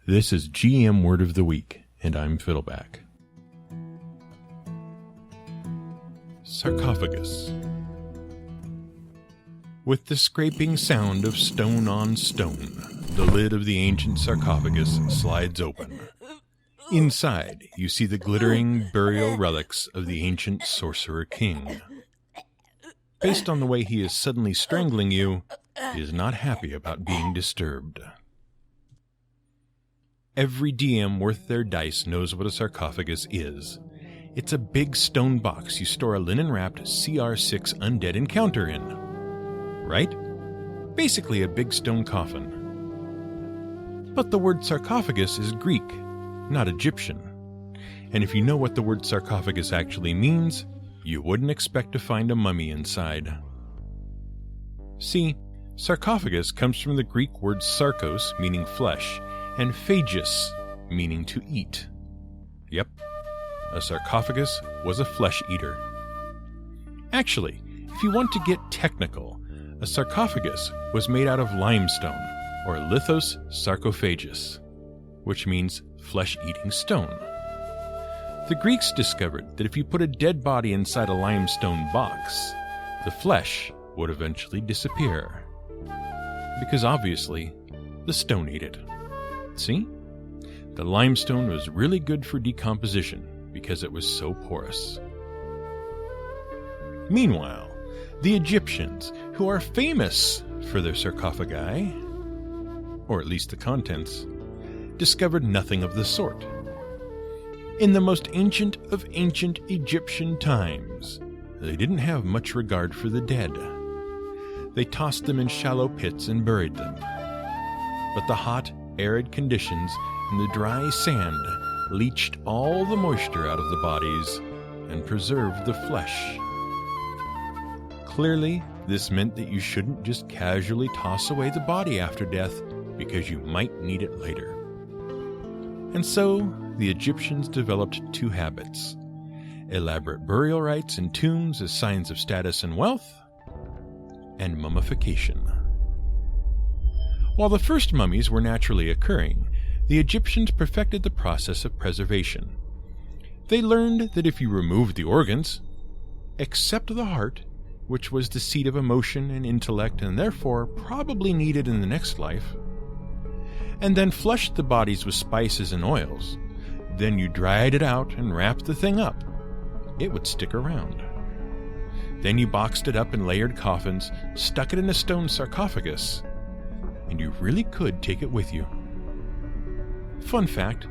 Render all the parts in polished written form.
This is GM Word of the Week, and I'm Fiddleback. Sarcophagus. With the scraping sound of stone on stone, the lid of the ancient sarcophagus slides open. Inside, you see the glittering burial relics of the ancient sorcerer king. Based on the way he is suddenly strangling you, he is not happy about being disturbed. Every DM worth their dice knows what a sarcophagus is. It's a big stone box you store a linen-wrapped CR6 undead encounter in. Right? Basically a big stone coffin. But the word sarcophagus is Greek, not Egyptian. And if you know what the word sarcophagus actually means, you wouldn't expect to find a mummy inside. See, sarcophagus comes from the Greek word sarkos, meaning flesh, and phagus, meaning to eat. Yep, a sarcophagus was a flesh eater. Actually, if you want to get technical, a sarcophagus was made out of limestone, or lithos sarcophagus, which means flesh-eating stone. The Greeks discovered that if you put a dead body inside a limestone box, the flesh would eventually disappear. Because obviously, the stone ate it. See? The limestone was really good for decomposition because it was so porous. Meanwhile, the Egyptians, who are famous for their sarcophagi, or at least the contents, discovered nothing of the sort. In the most ancient of ancient Egyptian times, they didn't have much regard for the dead. They tossed them in shallow pits and buried them. But the hot, arid conditions and the dry sand leached all the moisture out of the bodies and preserved the flesh. Clearly, this meant that you shouldn't just casually toss away the body after death because you might need it later. And so, the Egyptians developed two habits: elaborate burial rites in tombs as signs of status and wealth, and mummification. While the first mummies were naturally occurring, the Egyptians perfected the process of preservation. They learned that if you removed the organs, except the heart, which was the seat of emotion and intellect and therefore probably needed in the next life, and then flushed the bodies with spices and oils, then you dried it out and wrapped the thing up, it would stick around. Then you boxed it up in layered coffins, stuck it in a stone sarcophagus, and you really could take it with you. Fun fact,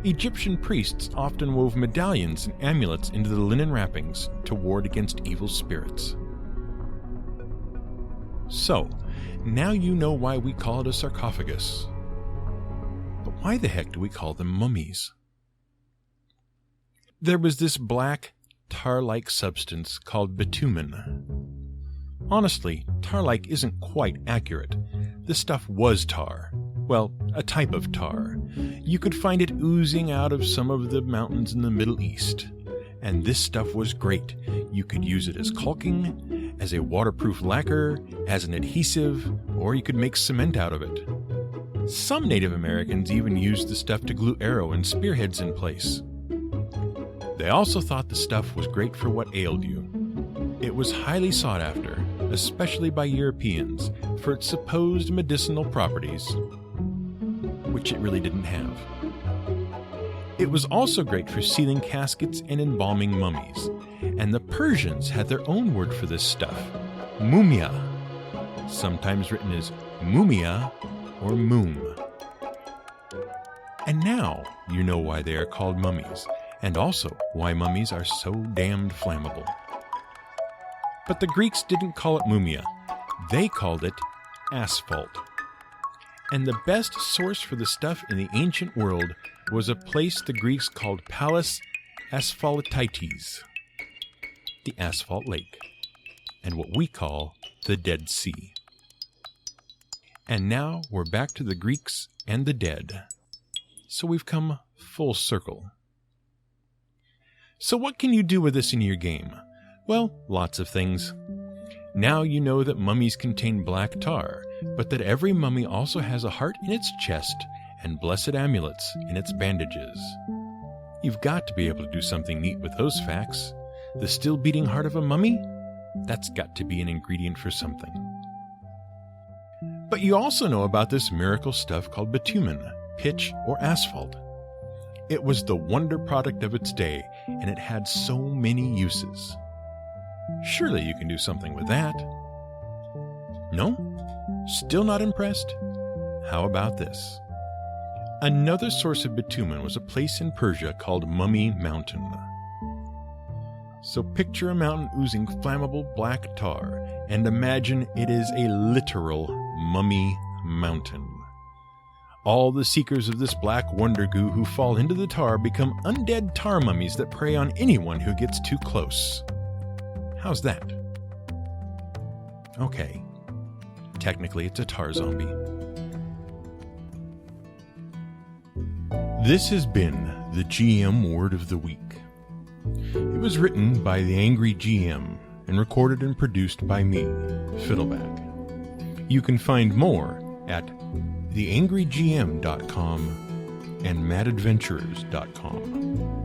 Egyptian priests often wove medallions and amulets into the linen wrappings to ward against evil spirits. So, now you know why we call it a sarcophagus. But why the heck do we call them mummies? There was this black, tar-like substance called bitumen. Honestly, tar-like isn't quite accurate. The stuff was tar. Well, a type of tar. You could find it oozing out of some of the mountains in the Middle East. And this stuff was great. You could use it as caulking, as a waterproof lacquer, as an adhesive, or you could make cement out of it. Some Native Americans even used the stuff to glue arrow and spearheads in place. They also thought the stuff was great for what ailed you. It was highly sought after, especially by Europeans, for its supposed medicinal properties, which it really didn't have. It was also great for sealing caskets and embalming mummies, and the Persians had their own word for this stuff, mumia, sometimes written as mumia or moom. And now you know why they are called mummies, and also why mummies are so damned flammable. But the Greeks didn't call it mumia, they called it asphalt. And the best source for the stuff in the ancient world was a place the Greeks called Palus Asphaltites, the asphalt lake, and what we call the Dead Sea. And now we're back to the Greeks and the dead. So we've come full circle. So what can you do with this in your game? Well, lots of things. Now you know that mummies contain black tar, but that every mummy also has a heart in its chest and blessed amulets in its bandages. You've got to be able to do something neat with those facts. The still beating heart of a mummy? That's got to be an ingredient for something. But you also know about this miracle stuff called bitumen, pitch, or asphalt. It was the wonder product of its day, and it had so many uses. Surely you can do something with that. No? Still not impressed? How about this? Another source of bitumen was a place in Persia called Mummy Mountain. So picture a mountain oozing flammable black tar, and imagine it is a literal mummy mountain. All the seekers of this black Wonder-goo who fall into the tar become undead tar mummies that prey on anyone who gets too close. How's that? Okay. Technically, it's a tar zombie. This has been the GM Word of the Week. It was written by the Angry GM and recorded and produced by me, Fiddleback. You can find more at theangrygm.com and madadventurers.com.